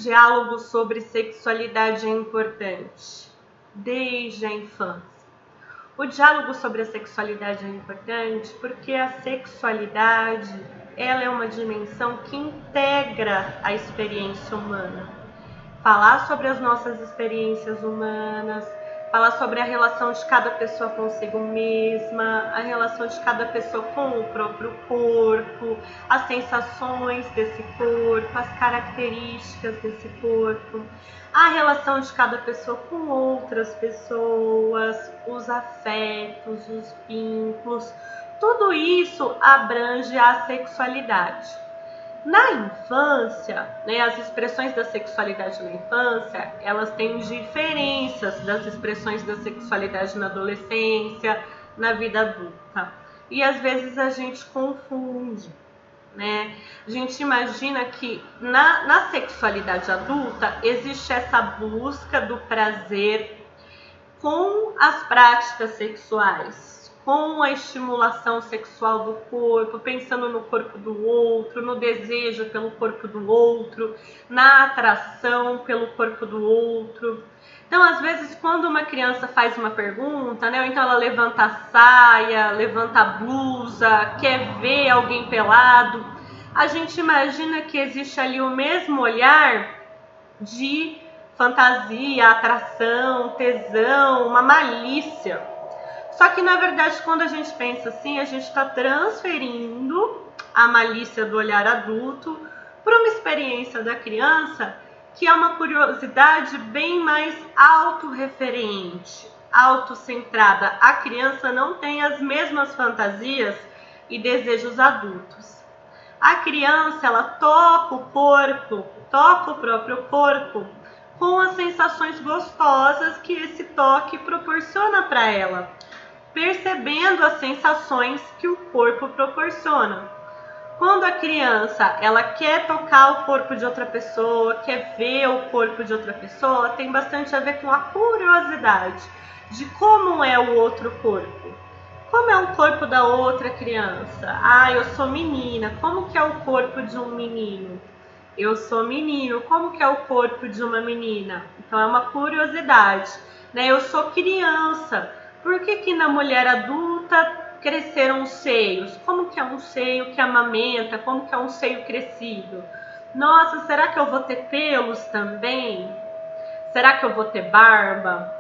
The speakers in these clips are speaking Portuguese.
diálogo sobre sexualidade é importante? Desde a infância. O diálogo sobre a sexualidade é importante porque a sexualidade, ela é uma dimensão que integra a experiência humana. Falar sobre as nossas experiências humanas, falar sobre a relação de cada pessoa consigo mesma, a relação de cada pessoa com o próprio corpo, as sensações desse corpo, as características desse corpo, a relação de cada pessoa com outras pessoas, os afetos, os vínculos, tudo isso abrange a sexualidade. Na infância, as expressões da sexualidade na infância, elas têm diferenças das expressões da sexualidade na adolescência, na vida adulta. E às vezes a gente confunde, A gente imagina que na sexualidade adulta existe essa busca do prazer com as práticas sexuais, com a estimulação sexual do corpo, pensando no corpo do outro, no desejo pelo corpo do outro, na atração pelo corpo do outro. Então, às vezes, quando uma criança faz uma pergunta, ou então ela levanta a saia, levanta a blusa, quer ver alguém pelado, a gente imagina que existe ali o mesmo olhar de fantasia, atração, tesão, uma malícia. Só que, na verdade, quando a gente pensa assim, a gente está transferindo a malícia do olhar adulto para uma experiência da criança que é uma curiosidade bem mais autorreferente, autocentrada. A criança não tem as mesmas fantasias e desejos adultos. A criança, ela toca o corpo, toca o próprio corpo com as sensações gostosas que esse toque proporciona para ela, percebendo as sensações que o corpo proporciona. Quando a criança ela quer tocar o corpo de outra pessoa, quer ver o corpo de outra pessoa, tem bastante a ver com a curiosidade de como é o outro corpo. Como é o corpo da outra criança? Eu sou menina, como que é o corpo de um menino? Eu sou menino, como que é o corpo de uma menina? Então é uma curiosidade, Eu sou criança, por que na mulher adulta cresceram os seios? Como que é um seio que amamenta? Como que é um seio crescido? Nossa, será que eu vou ter pelos também? Será que eu vou ter barba?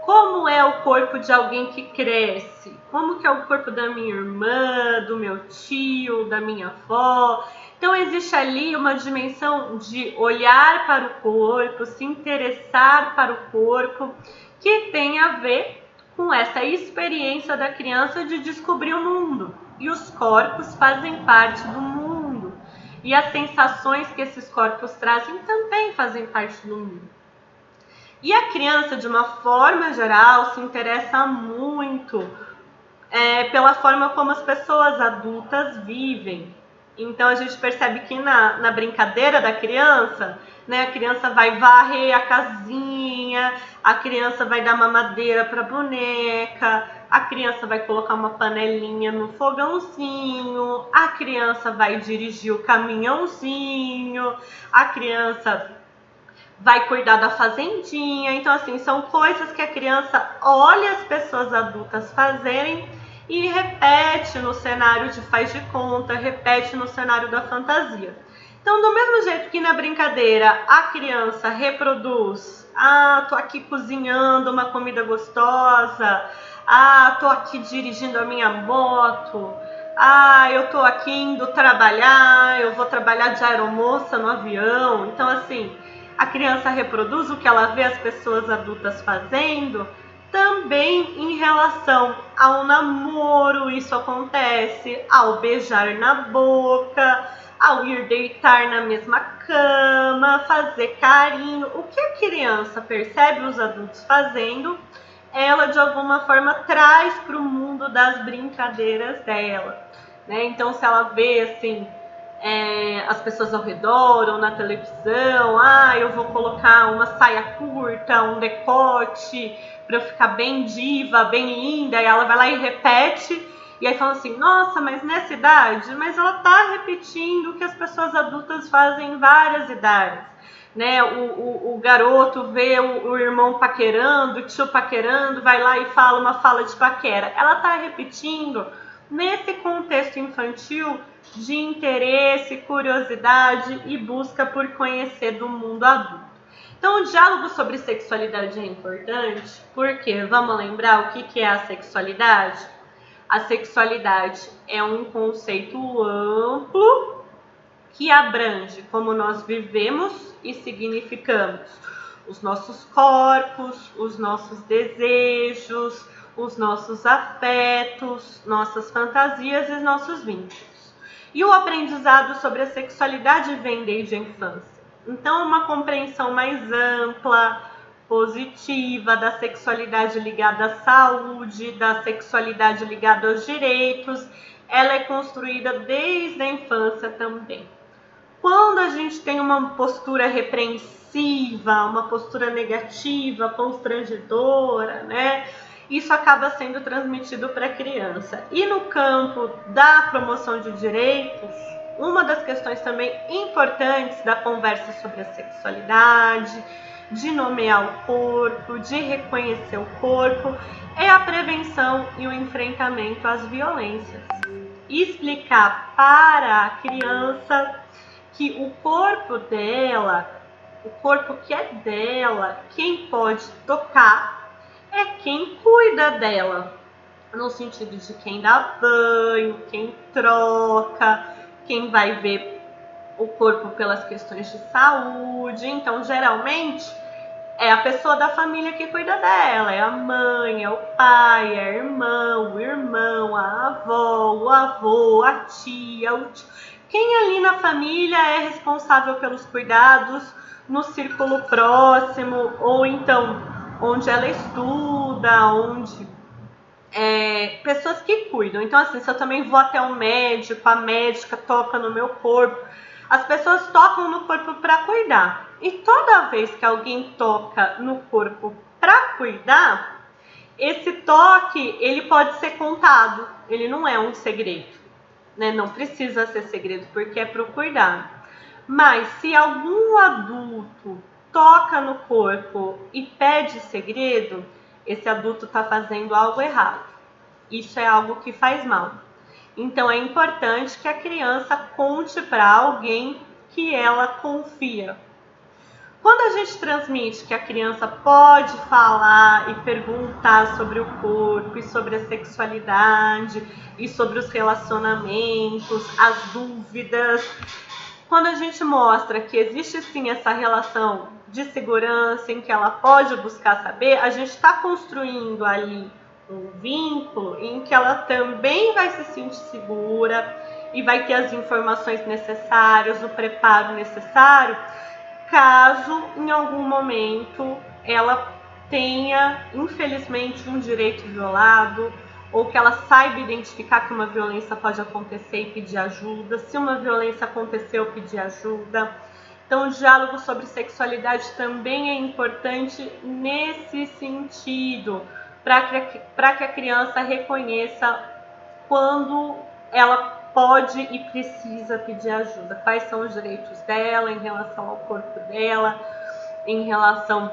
Como é o corpo de alguém que cresce? Como que é o corpo da minha irmã, do meu tio, da minha avó? Então existe ali uma dimensão de olhar para o corpo, se interessar para o corpo, que tem a ver com essa experiência da criança de descobrir o mundo. E os corpos fazem parte do mundo. E as sensações que esses corpos trazem também fazem parte do mundo. E a criança, de uma forma geral, se interessa muito pela forma como as pessoas adultas vivem. Então a gente percebe que na brincadeira da criança, a criança vai varrer a casinha, a criança vai dar mamadeira para a boneca, a criança vai colocar uma panelinha no fogãozinho, a criança vai dirigir o caminhãozinho, a criança vai cuidar da fazendinha. Então, assim, são coisas que a criança olha as pessoas adultas fazerem e repete no cenário de faz de conta, repete no cenário da fantasia. Então, do mesmo jeito que na brincadeira a criança reproduz, tô aqui cozinhando uma comida gostosa, tô aqui dirigindo a minha moto, eu tô aqui indo trabalhar, eu vou trabalhar de aeromoça no avião. Então, assim, a criança reproduz o que ela vê as pessoas adultas fazendo. Também em relação ao namoro, isso acontece, ao beijar na boca, ao ir deitar na mesma cama, fazer carinho. O que a criança percebe os adultos fazendo, ela de alguma forma traz para o mundo das brincadeiras dela, Então, se ela vê assim, as pessoas ao redor ou na televisão, eu vou colocar uma saia curta, um decote para eu ficar bem diva, bem linda, e ela vai lá e repete, e aí fala assim, nossa, mas nessa idade? Mas ela tá repetindo o que as pessoas adultas fazem em várias idades. né? O garoto vê o irmão paquerando, o tio paquerando, vai lá e fala uma fala de paquera. Ela está repetindo nesse contexto infantil de interesse, curiosidade e busca por conhecer do mundo adulto. Então, o diálogo sobre sexualidade é importante porque, vamos lembrar o que é a sexualidade? A sexualidade é um conceito amplo que abrange como nós vivemos e significamos os nossos corpos, os nossos desejos, os nossos afetos, nossas fantasias e nossos vínculos. E o aprendizado sobre a sexualidade vem desde a infância. Então, uma compreensão mais ampla, positiva da sexualidade ligada à saúde, da sexualidade ligada aos direitos, ela é construída desde a infância também. Quando a gente tem uma postura repreensiva, uma postura negativa, constrangedora, né? Isso acaba sendo transmitido para a criança. E no campo da promoção de direitos, uma das questões também importantes da conversa sobre a sexualidade, de nomear o corpo, de reconhecer o corpo, é a prevenção e o enfrentamento às violências. Explicar para a criança que o corpo dela, o corpo que é dela, quem pode tocar é quem cuida dela, no sentido de quem dá banho, quem troca, quem vai ver o corpo pelas questões de saúde. Então, geralmente, é a pessoa da família que cuida dela, é a mãe, é o pai, é a irmã, o irmão, a avó, o avô, a tia, o tio. Quem ali na família é responsável pelos cuidados no círculo próximo, ou então onde ela estuda, onde pessoas que cuidam. Então, assim, se eu também vou até o médico, a médica toca no meu corpo, as pessoas tocam no corpo para cuidar. E toda vez que alguém toca no corpo para cuidar, esse toque, ele pode ser contado, ele não é um segredo, né? Não precisa ser segredo, porque é para o cuidado. Mas se algum adulto toca no corpo e pede segredo, esse adulto está fazendo algo errado. Isso é algo que faz mal. Então é importante que a criança conte para alguém que ela confia. Quando a gente transmite que a criança pode falar e perguntar sobre o corpo e sobre a sexualidade e sobre os relacionamentos, as dúvidas, quando a gente mostra que existe sim essa relação de segurança em que ela pode buscar saber, a gente está construindo ali um vínculo em que ela também vai se sentir segura e vai ter as informações necessárias, o preparo necessário, caso em algum momento ela tenha, infelizmente, um direito violado, ou que ela saiba identificar que uma violência pode acontecer e pedir ajuda, se uma violência aconteceu, pedir ajuda. Então, o diálogo sobre sexualidade também é importante nesse sentido, para que a criança reconheça quando ela pode e precisa pedir ajuda, quais são os direitos dela em relação ao corpo dela, em relação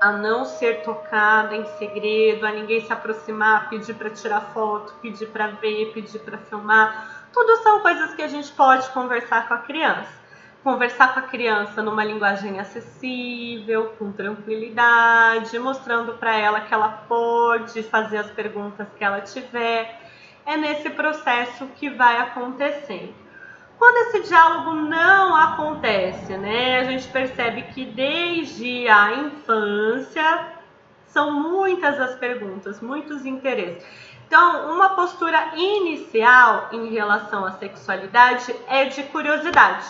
a não ser tocada em segredo, a ninguém se aproximar, pedir para tirar foto, pedir para ver, pedir para filmar. Tudo são coisas que a gente pode conversar com a criança. Conversar com a criança numa linguagem acessível, com tranquilidade, mostrando para ela que ela pode fazer as perguntas que ela tiver. É nesse processo que vai acontecendo. Quando esse diálogo não acontece, né, a gente percebe que desde a infância são muitas as perguntas, muitos interesses. Então, uma postura inicial em relação à sexualidade é de curiosidade.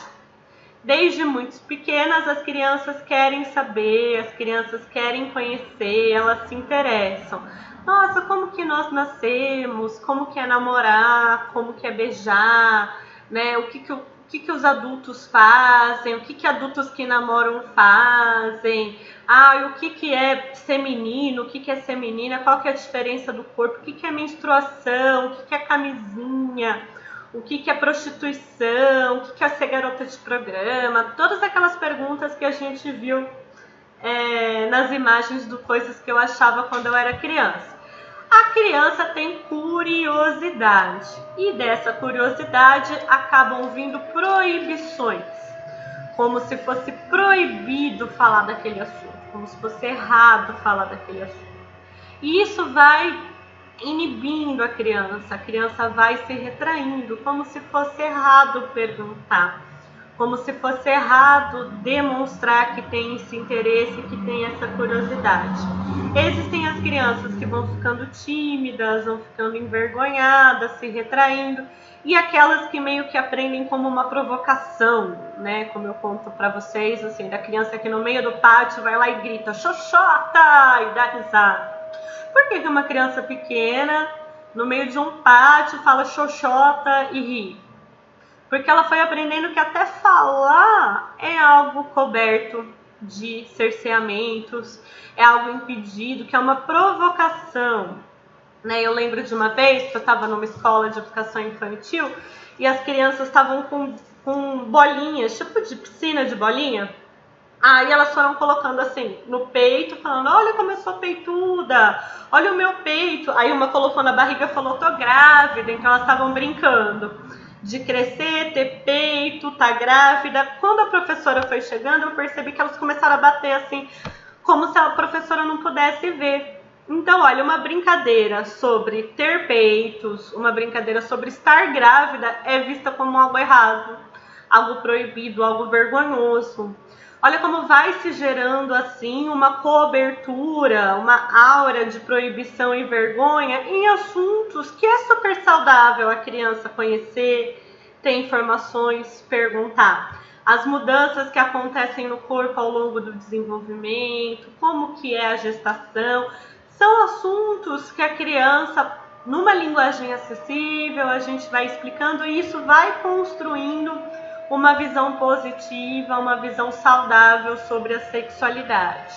Desde muito pequenas, as crianças querem saber, as crianças querem conhecer, elas se interessam. Nossa, como que nós nascemos? Como que é namorar? Como que é beijar? Né? O que os adultos fazem? O que adultos que namoram fazem? O que é ser menino? O que é ser menina? Qual que é a diferença do corpo? O que é menstruação? O que é camisinha? o que é prostituição, o que é ser garota de programa, todas aquelas perguntas que a gente viu nas imagens do Coisas que eu achava quando eu era criança. A criança tem curiosidade e dessa curiosidade acabam vindo proibições, como se fosse proibido falar daquele assunto, como se fosse errado falar daquele assunto. E isso vai inibindo a criança vai se retraindo, como se fosse errado perguntar, como se fosse errado demonstrar que tem esse interesse, que tem essa curiosidade. Existem as crianças que vão ficando tímidas, vão ficando envergonhadas, se retraindo, e aquelas que meio que aprendem como uma provocação, né? Como eu conto para vocês, assim, da criança que no meio do pátio vai lá e grita xoxota e dá risada. Por que uma criança pequena, no meio de um pátio, fala xoxota e ri? Porque ela foi aprendendo que até falar é algo coberto de cerceamentos, é algo impedido, que é uma provocação. Né? Eu lembro de uma vez que eu estava numa escola de educação infantil e as crianças estavam com bolinhas, tipo de piscina de bolinha. Aí elas foram colocando assim no peito, falando: olha como eu sou peituda, olha o meu peito. Aí uma colocou na barriga e falou: tô grávida. Então elas estavam brincando de crescer, ter peito, tá grávida. Quando a professora foi chegando, eu percebi que elas começaram a bater assim, como se a professora não pudesse ver. Então, olha, uma brincadeira sobre ter peitos, uma brincadeira sobre estar grávida é vista como algo errado, algo proibido, algo vergonhoso. Olha como vai se gerando assim uma cobertura, uma aura de proibição e vergonha em assuntos que é super saudável a criança conhecer, ter informações, perguntar. As mudanças que acontecem no corpo ao longo do desenvolvimento, como que é a gestação, são assuntos que a criança, numa linguagem acessível, a gente vai explicando e isso vai construindo uma visão positiva, uma visão saudável sobre a sexualidade.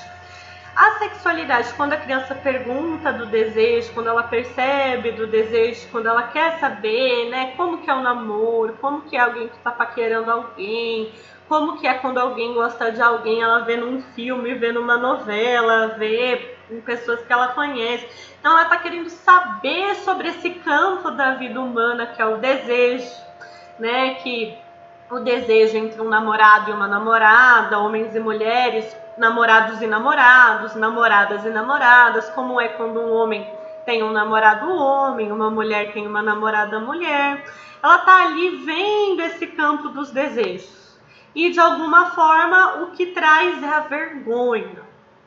A sexualidade, quando a criança pergunta do desejo, quando ela percebe do desejo, quando ela quer saber, né, como que é o namoro, como que é alguém que está paquerando alguém, como que é quando alguém gosta de alguém, ela vê num filme, vê numa novela, vê em pessoas que ela conhece. Então ela está querendo saber sobre esse campo da vida humana que é o desejo, né, que o desejo entre um namorado e uma namorada, homens e mulheres, namorados e namorados, namoradas e namoradas, como é quando um homem tem um namorado homem, uma mulher tem uma namorada mulher. Ela está ali vendo esse campo dos desejos. E de alguma forma o que traz é a vergonha,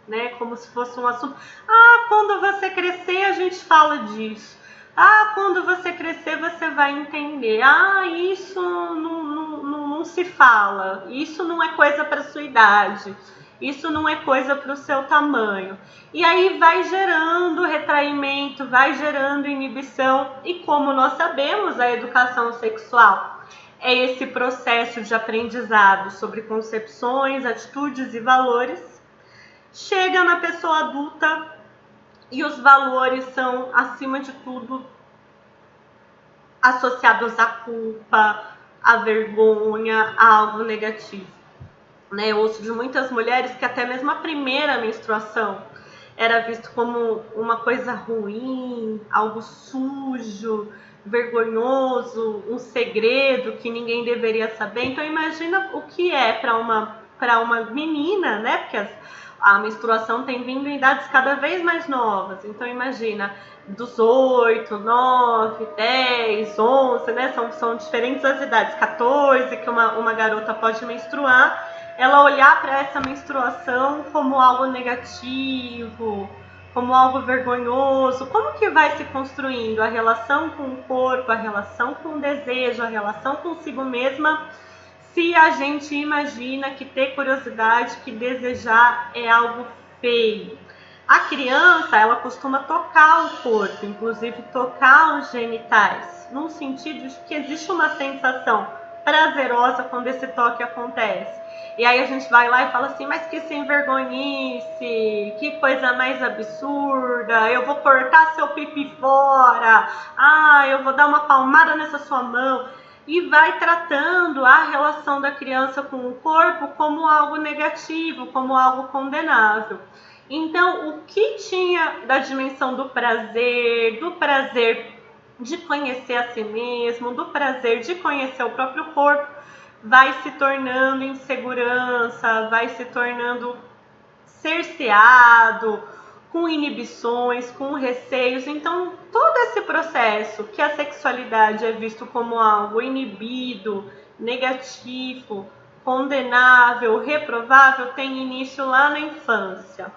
né? Como se fosse um assunto. Ah, quando você crescer a gente fala disso. Ah, quando você crescer você vai entender. Ah, isso não se fala. Isso não é coisa para sua idade. Isso não é coisa para o seu tamanho. E aí vai gerando retraimento, vai gerando inibição. E como nós sabemos, a educação sexual é esse processo de aprendizado sobre concepções, atitudes e valores. Chega na pessoa adulta e os valores são, acima de tudo, associados à culpa, à vergonha, a algo negativo. Né? Eu ouço de muitas mulheres que até mesmo a primeira menstruação era visto como uma coisa ruim, algo sujo, vergonhoso, um segredo que ninguém deveria saber. Então imagina o que é para uma menina, né? Porque a menstruação tem vindo em idades cada vez mais novas. Então imagina, dos 8, 9, 10, 11, né? São diferentes as idades, 14 que uma garota pode menstruar. Ela olhar para essa menstruação como algo negativo, como algo vergonhoso. Como que vai se construindo a relação com o corpo, a relação com o desejo, a relação consigo mesma, se a gente imagina que ter curiosidade, que desejar é algo feio? A criança, ela costuma tocar o corpo, inclusive tocar os genitais, num sentido de que existe uma sensação prazerosa quando esse toque acontece. E aí a gente vai lá e fala assim, mas que sem vergonhice, que coisa mais absurda, eu vou cortar seu pipi fora, eu vou dar uma palmada nessa sua mão. E vai tratando a relação da criança com o corpo como algo negativo, como algo condenável. Então, o que tinha da dimensão do prazer de conhecer a si mesmo, do prazer de conhecer o próprio corpo, vai se tornando insegurança, vai se tornando cerceado, com inibições, com receios. Então, todo esse processo que a sexualidade é visto como algo inibido, negativo, condenável, reprovável, tem início lá na infância.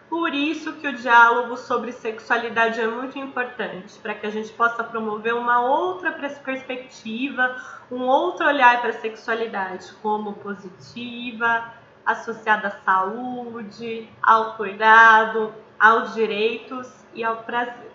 Por isso que o diálogo sobre sexualidade é muito importante, para que a gente possa promover uma outra perspectiva, um outro olhar para a sexualidade, como positiva, associada à saúde, ao cuidado, aos direitos e ao prazer.